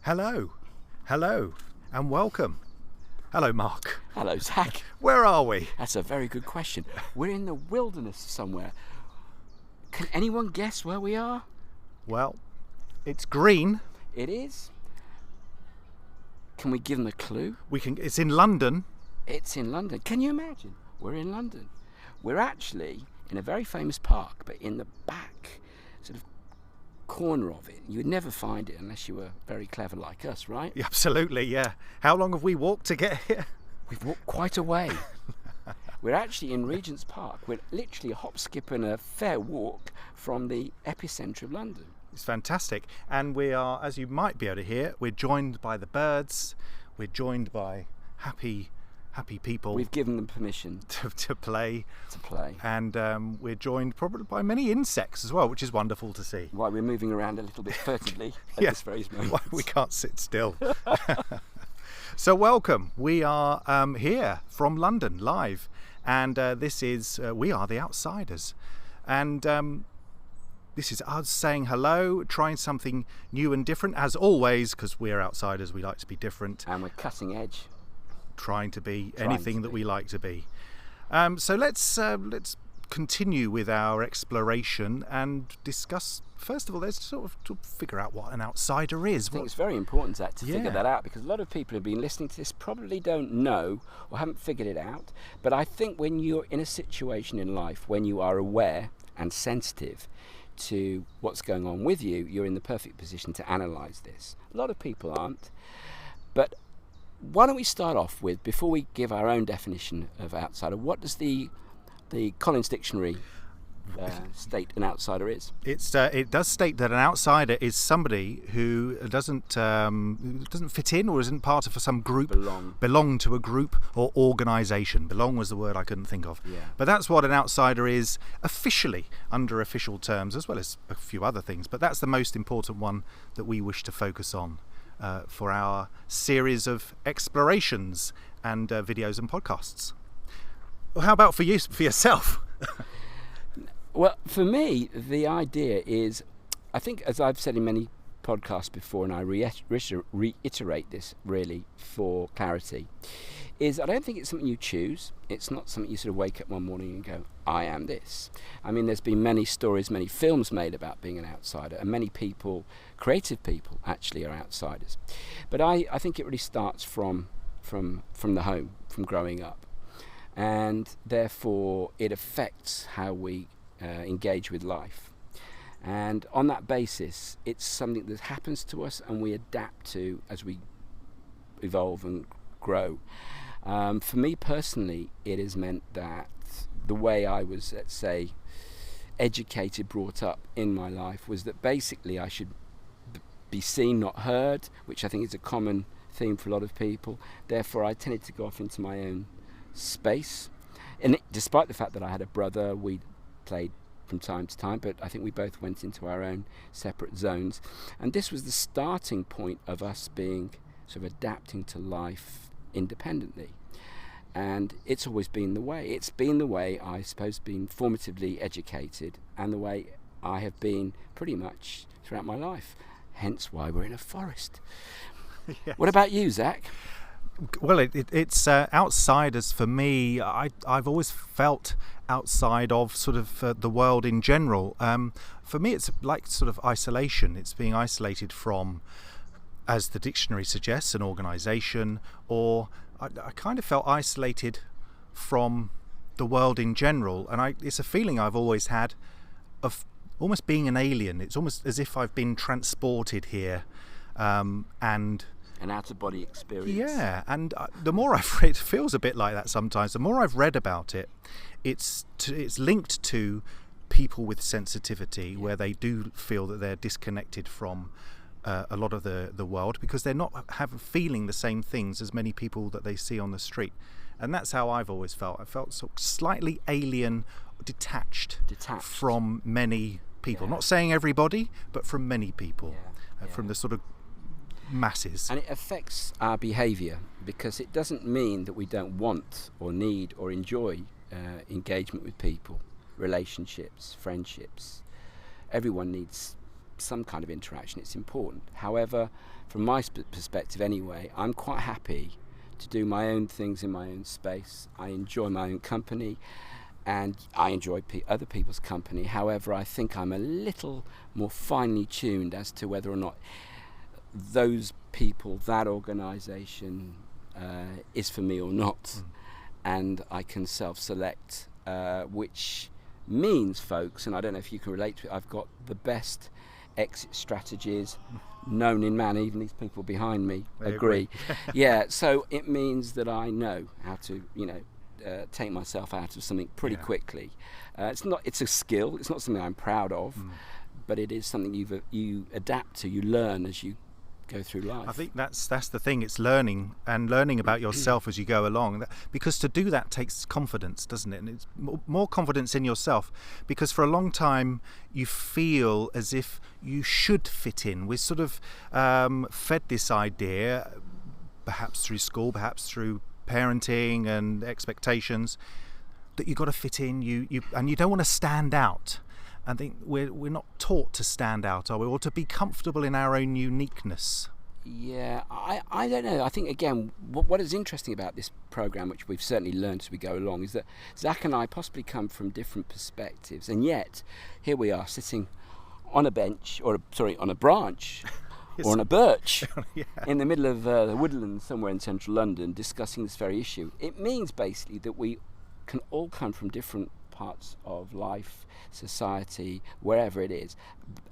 Hello, and welcome. Hello, Mark. Hello, Zach. Where are we? That's a very good question. We're in the wilderness somewhere. Can anyone guess where we are? Well, it's green. It is. Can we give them a clue? It's in London. It's in London. Can you imagine? We're in London. We're actually in a very famous park, but in the back sort of corner of it. You would never find it unless you were very clever like us, right? Absolutely, yeah. How long have we walked to get here? We've walked quite a way. We're actually in Regents Park. We're literally a hop, skip and a fair walk from the epicentre of London. It's fantastic. And we are, as you might be able to hear, we're joined by the birds. We're joined by happy people. We've given them permission to play. And we're joined probably by many insects as well, which is wonderful to see. Why we're moving around a little bit furtively at this very moment. Why we can't sit still. So welcome. We are here from London live, and this is we are the Outsiders, and this is us saying hello, trying something new and different as always, because we're outsiders. We like to be different, and we're cutting edge. Trying to be anything that we like to be. So let's continue with our exploration and discuss. First of all, let's sort of to figure out what an outsider is. I think it's very important, Zach, to figure that out, because a lot of people who've been listening to this probably don't know or haven't figured it out. But I think when you're in a situation in life when you are aware and sensitive to what's going on with you, you're in the perfect position to analyse this. A lot of people aren't. But why don't we start off with, before we give our own definition of outsider, what does the Collins Dictionary state an outsider is? It does state that an outsider is somebody who doesn't fit in or isn't part of some group, belong to a group or organisation. Belong was the word I couldn't think of. Yeah. But that's what an outsider is officially, under official terms, as well as a few other things. But that's the most important one that we wish to focus on for our series of explorations and videos and podcasts. Well, how about for yourself? Well, for me, the idea is, I think, as I've said in many podcasts before, and I reiterate this really for clarity, is I don't think it's something you choose. It's not something you sort of wake up one morning and go, I am this. I mean, there's been many stories, many films made about being an outsider, and many people, creative people, actually are outsiders. But I think it really starts from the home, from growing up. And therefore, it affects how we engage with life. And on that basis, it's something that happens to us and we adapt to as we evolve and grow. For me personally, it has meant that the way I was, let's say, educated, brought up in my life, was that basically I should be seen, not heard, which I think is a common theme for a lot of people. Therefore, I tended to go off into my own space. And despite the fact that I had a brother, we played from time to time, but I think we both went into our own separate zones. And this was the starting point of us being sort of adapting to life independently. And it's always been the way. It's been the way I suppose been formatively educated, and the way I have been pretty much throughout my life. Hence why we're in a forest. Yes. What about you, Zach? Well, it's outsiders for me. I've always felt outside of sort of the world in general. For me, it's like sort of isolation. It's being isolated from, as the dictionary suggests, an organisation, or I kind of felt isolated from the world in general. And it's a feeling I've always had of almost being an alien. It's almost as if I've been transported here, and an out-of-body experience. Yeah, and the more I've read, it feels a bit like that sometimes. The more I've read about it, it's linked to people with sensitivity, where they do feel that they're disconnected from a lot of the world, because they're not feeling the same things as many people that they see on the street. And that's how I've always felt. I felt sort of slightly alien, detached from many people. Not saying everybody, but from many people, from the sort of masses. And it affects our behaviour, because it doesn't mean that we don't want or need or enjoy engagement with people, relationships, friendships. Everyone needs some kind of interaction. It's important. However, from my perspective anyway, I'm quite happy to do my own things in my own space. I enjoy my own company, and I enjoy other people's company. However, I think I'm a little more finely tuned as to whether or not those people, that organisation is for me or not. And I can self-select, which means, folks, and I don't know if you can relate to it, I've got the best exit strategies known in man. Even these people behind me agree. Yeah, so it means that I know how to, take myself out of something pretty quickly. It's a skill. It's not something I'm proud of, but it is something you adapt to. You learn as you go through life. I think that's the thing. It's learning about yourself as you go along. Because to do that takes confidence, doesn't it? And it's more confidence in yourself. Because for a long time you feel as if you should fit in. We're sort of fed this idea, perhaps through school, perhaps through parenting and expectations, that you've got to fit in. You and you don't want to stand out. I think we're not taught to stand out, are we? Or to be comfortable in our own uniqueness. Yeah, I don't know. I think, again, what is interesting about this programme, which we've certainly learned as we go along, is that Zach and I possibly come from different perspectives, and yet here we are sitting on a bench, on a branch, or on a birch, in the middle of the woodlands somewhere in central London, discussing this very issue. It means basically that we can all come from different parts of life, society, wherever it is,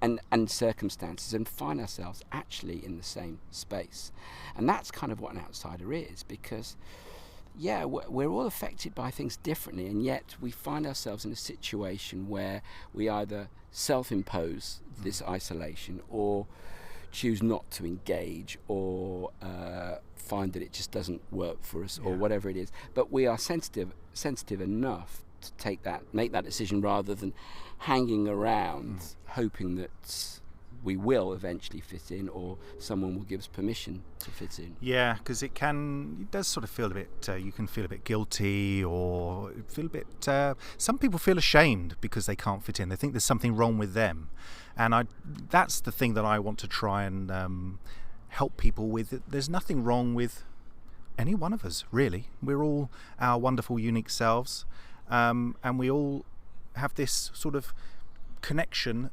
and circumstances, and find ourselves actually in the same space. And that's kind of what an outsider is, because we're all affected by things differently, and yet we find ourselves in a situation where we either self-impose this isolation or choose not to engage, or find that it just doesn't work for us, or whatever it is. But we are sensitive enough to make that decision, rather than hanging around hoping that we will eventually fit in, or someone will give us permission to fit in. Yeah, because it does sort of feel a bit, you can feel a bit guilty, or feel a bit, some people feel ashamed because they can't fit in. They think there's something wrong with them. And that's the thing that I want to try and help people with. There's nothing wrong with any one of us, really. We're all our wonderful, unique selves. And we all have this sort of connection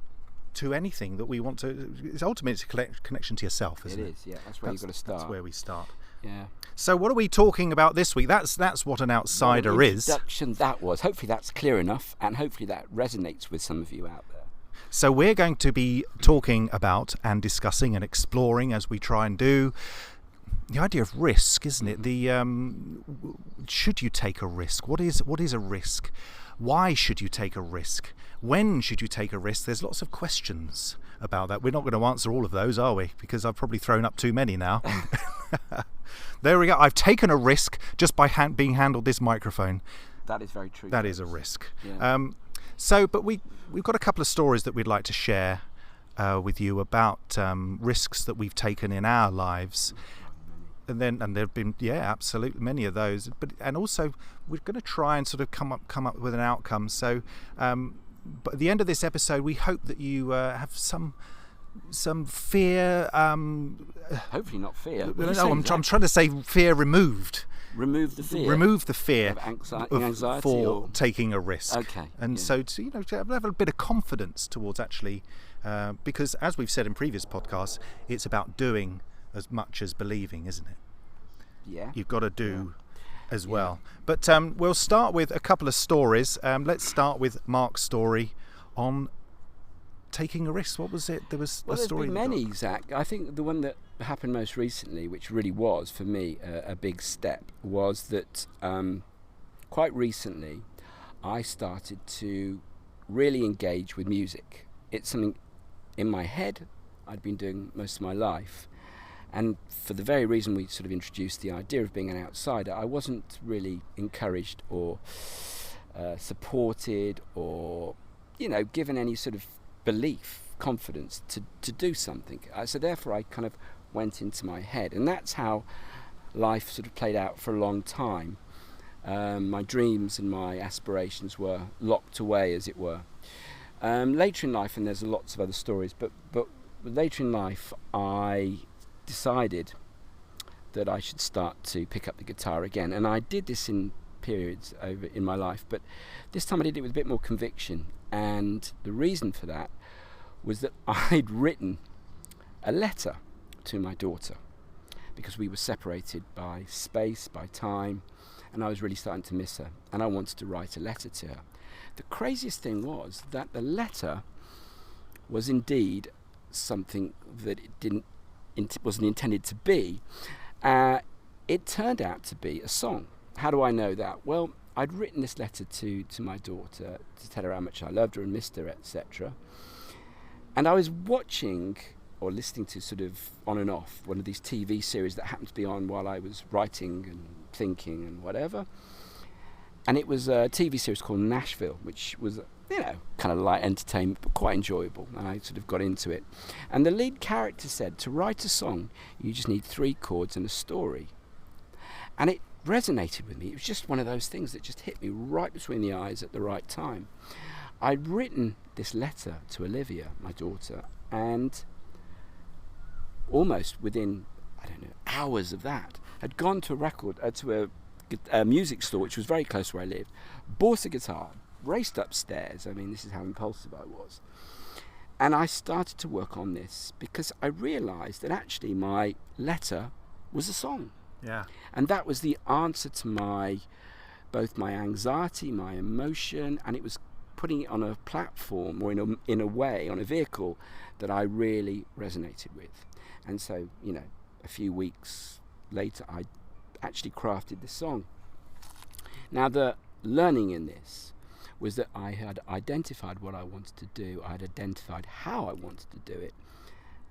to anything that we want to. It's ultimately a connection to yourself, isn't it? It is, yeah. That's where you've got to start. That's where we start. Yeah. So what are we talking about this week? That's what an outsider is. Introduction that was. Hopefully that's clear enough, and hopefully that resonates with some of you out there. So we're going to be talking about and discussing and exploring, as we try and do, the idea of risk, isn't it? Should you take a risk? What is a risk? Why should you take a risk? When should you take a risk? There's lots of questions about that. We're not going to answer all of those, are we? Because I've probably thrown up too many now. There we go. I've taken a risk just by being handled this microphone. That is very true. That is a risk. Yeah. But we've got a couple of stories that we'd like to share with you about risks that we've taken in our lives. And there've been absolutely many of those, and also we're going to try and sort of come up with an outcome. So but at the end of this episode, we hope that you have some fear. Hopefully not fear. I'm trying to say fear removed. Remove the fear. Remove the fear of anxiety for taking a risk. Okay. And so to have a bit of confidence towards actually, because as we've said in previous podcasts, it's about doing as much as believing, isn't it? Yeah. You've got to do as well. But we'll start with a couple of stories. Let's start with Mark's story on taking a risk. What was it? There was a story. There's been many, Zach. I think the one that happened most recently, which really was for me a big step, was that quite recently I started to really engage with music. It's something in my head I'd been doing most of my life. And for the very reason we sort of introduced the idea of being an outsider, I wasn't really encouraged or supported or, given any sort of belief, confidence to do something. So therefore I kind of went into my head. And that's how life sort of played out for a long time. My dreams and my aspirations were locked away, as it were. Later in life, and there's lots of other stories, but later in life, I decided that I should start to pick up the guitar again. And I did this in periods over in my life, but this time I did it with a bit more conviction. And the reason for that was that I'd written a letter to my daughter, because we were separated by space, by time, and I was really starting to miss her, and I wanted to write a letter to her. The craziest thing was that the letter was indeed something that wasn't intended to be. It turned out to be a song. How do I know that? Well, I'd written this letter to my daughter to tell her how much I loved her and missed her, etc. And I was watching or listening to, sort of on and off, one of these TV series that happened to be on while I was writing and thinking and whatever. And it was a TV series called Nashville, which was, kind of light entertainment, but quite enjoyable. And I sort of got into it. And the lead character said, to write a song, you just need 3 chords and a story. And it resonated with me. It was just one of those things that just hit me right between the eyes at the right time. I'd written this letter to Olivia, my daughter, and almost within, hours of that, had gone to a music store, which was very close where I lived, bought a guitar, raced upstairs. This is how impulsive I was. And I started to work on this because I realised that actually my letter was a song. Yeah. And that was the answer to both my anxiety, my emotion, and it was putting it on a platform, or in a way, on a vehicle that I really resonated with. And so, a few weeks later, I actually crafted this song. Now, the learning in this was that I had identified what I wanted to do, I had identified how I wanted to do it,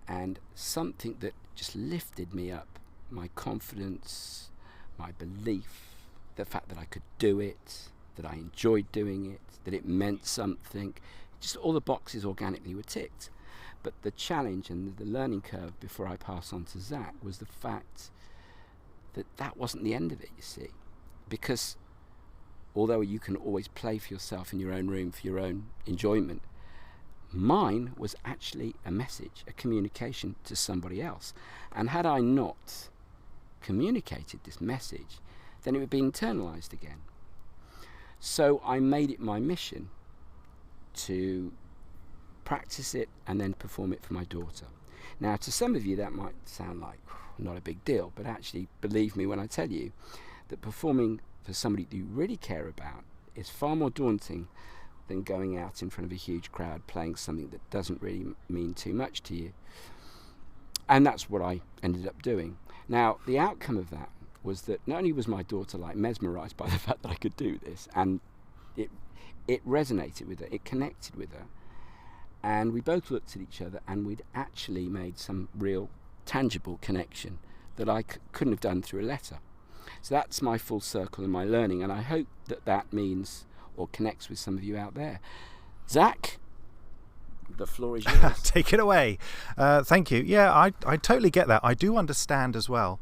and something that just lifted me up, my confidence, my belief, the fact that I could do it, that I enjoyed doing it, that it meant something, just all the boxes organically were ticked. But the challenge and the learning curve before I pass on to Zach was the fact that wasn't the end of it, you see. Because although you can always play for yourself in your own room for your own enjoyment, mine was actually a message, a communication to somebody else. And had I not communicated this message, then it would be internalized again. So I made it my mission to practice it and then perform it for my daughter. Now, to some of you that might sound like not a big deal, but actually believe me when I tell you that performing for somebody that you really care about is far more daunting than going out in front of a huge crowd playing something that doesn't really mean too much to you. And that's what I ended up doing. Now, the outcome of that was that not only was my daughter mesmerised by the fact that I could do this, and it resonated with her, it connected with her, and we both looked at each other and we'd actually made some real tangible connection that I couldn't have done through a letter. So that's my full circle and my learning, and I hope that means or connects with some of you out there. Zach, the floor is yours. Take it away. Thank you. Yeah, I totally get that. I do understand as well,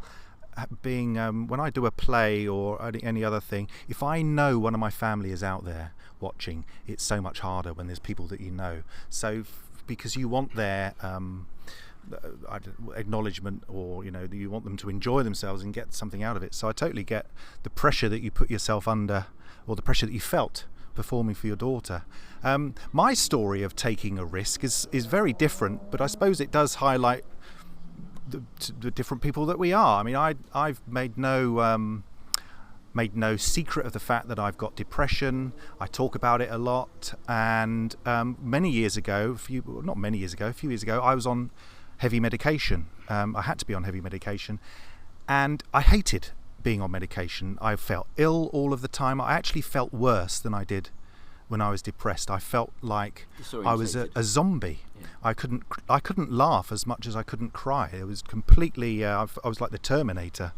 being when I do a play or any other thing, if I know one of my family is out there watching, it's so much harder when there's people that you know. So because you want their acknowledgement, or you want them to enjoy themselves and get something out of it. So I totally get the pressure that you put yourself under, or the pressure that you felt performing for your daughter. My story of taking a risk is very different, but I suppose it does highlight the different people that we are. I mean, I've made no secret of the fact that I've got depression. I talk about it a lot, and a few years ago, I was on heavy medication. I had to be on heavy medication, and I hated being on medication. I felt ill all of the time. I actually felt worse than I did when I was depressed. I felt like I was a zombie. Yeah. I couldn't laugh as much as I couldn't cry. It was completely. I was like the Terminator,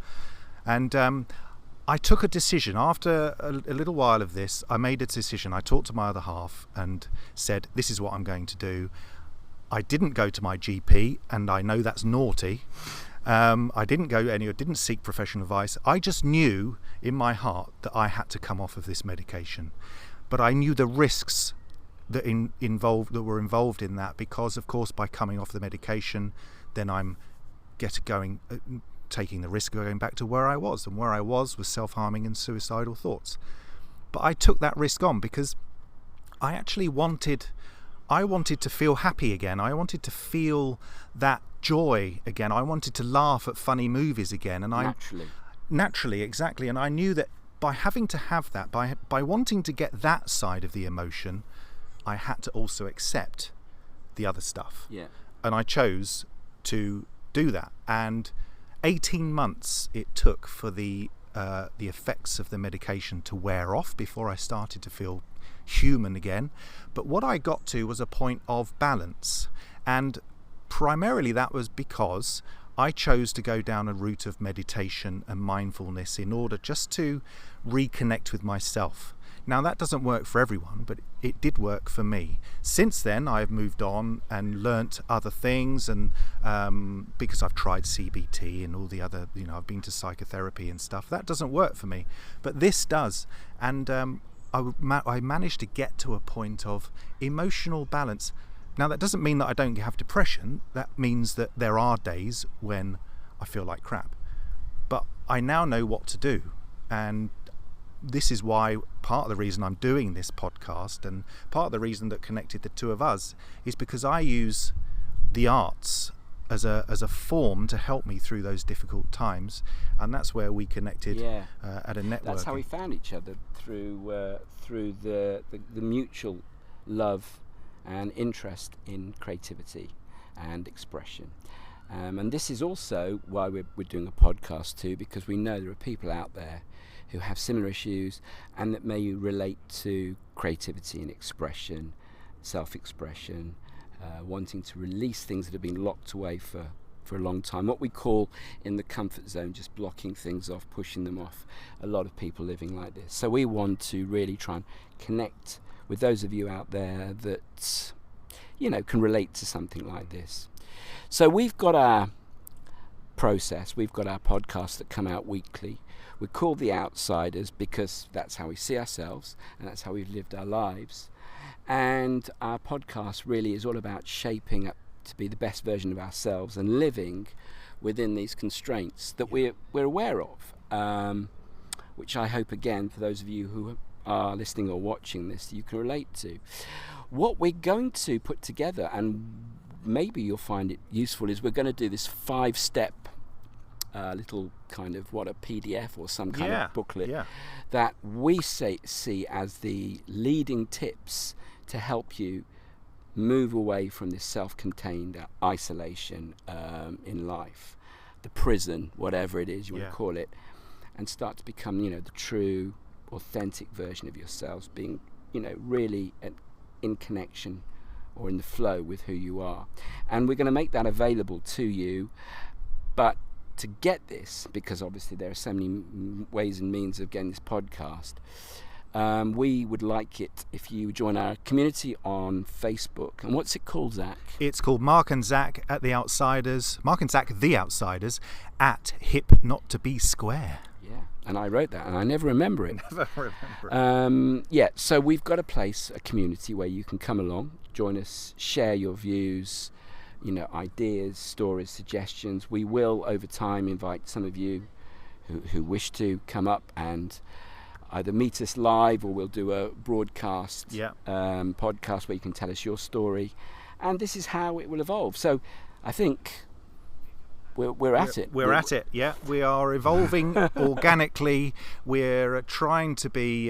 and I took a decision. After a little while of this, I made a decision. I talked to my other half and said, "This is what I'm going to do." I didn't go to my GP, and I know that's naughty. I didn't seek professional advice. I just knew in my heart that I had to come off of this medication. But I knew the risks that were involved in that, because of course by coming off the medication, then I'm taking the risk of going back to where I was, and where I was self-harming and suicidal thoughts. But I took that risk on because I actually wanted to feel happy again. I wanted to feel that joy again. I wanted to laugh at funny movies again, and naturally, exactly. And I knew that by having to have that, by wanting to get that side of the emotion, I had to also accept the other stuff. Yeah. And I chose to do that. And 18 months it took for the effects of the medication to wear off before I started to feel human again. But what I got to was a point of balance, and primarily that was because I chose to go down a route of meditation and mindfulness in order just to reconnect with myself. Now that doesn't work for everyone, but it did work for me. Since then I've moved on and learnt other things, and because I've tried CBT and all the other, I've been to psychotherapy and stuff, that doesn't work for me, but this does. And I managed to get to a point of emotional balance. Now that doesn't mean that I don't have depression. That means that there are days when I feel like crap, but I now know what to do. And this is why part of the reason I'm doing this podcast, and part of the reason that connected the two of us, is because I use the arts as a form to help me through those difficult times, and that's where we connected at a network. That's how we found each other, through the mutual love and interest in creativity and expression. And this is also why we're doing a podcast too, because we know there are people out there who have similar issues and that may relate to creativity and expression, self-expression, wanting to release things that have been locked away for a long time, what we call in the comfort zone, just blocking things off, pushing them off. A lot of people living like this. So we want to really try and connect with those of you out there that can relate to something like this. So we've got our process, we've got our podcasts that come out weekly. We're called The Outsiders because that's how we see ourselves and that's how we've lived our lives. And our podcast really is all about shaping up to be the best version of ourselves and living within these constraints that we're aware of, which I hope, again, for those of you who are listening or watching this, you can relate to. What we're going to put together, and maybe you'll find it useful, is we're going to do this 5-step little kind of a PDF or some kind of booklet that we see as the leading tips to help you move away from this self-contained isolation in life, the prison, whatever it is you want to call it, and start to become, the true, authentic version of yourselves, being, really in connection or in the flow with who you are. And we're going to make that available to you, but to get this, because obviously there are so many ways and means of getting this podcast, we would like it if you join our community on Facebook. And what's it called, Zach? It's called Mark and Zach at The Outsiders. Mark and Zach The Outsiders at Hip Not to Be Square. Yeah, and I wrote that and I never remember it. So we've got a community where you can come along, join us, share your views, ideas, stories, suggestions. We will, over time, invite some of you who wish to come up and either meet us live, or we'll do a broadcast podcast where you can tell us your story. And this is how it will evolve. So I think we're at it. We're at it, yeah. We are evolving organically. We're trying to be,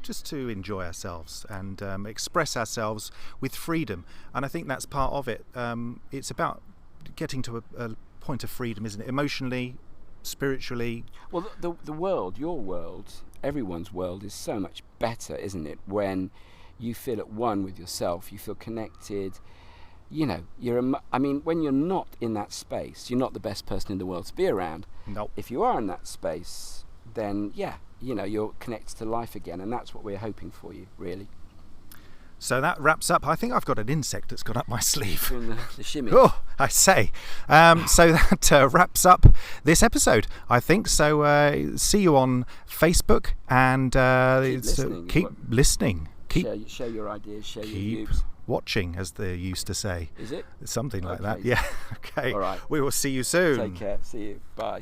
just to enjoy ourselves and express ourselves with freedom. And I think that's part of it. It's about getting to a point of freedom, isn't it? Emotionally, spiritually. Well, the world, your world, everyone's world is so much better, isn't it? When you feel at one with yourself, you feel connected. When you're not in that space, you're not the best person in the world to be around. Nope. If you are in that space, then you're connected to life again, and that's what we're hoping for you, really. So that wraps up. I think I've got an insect that's got up my sleeve. Doing the shimmy. Oh, I say. So that wraps up this episode, I think. So see you on Facebook, and keep listening. share your ideas, share your keep views. watching, as they used to say. Is it? Something like Okay. that. Yeah. Okay. All right. We will see you soon. Take care. See you. Bye.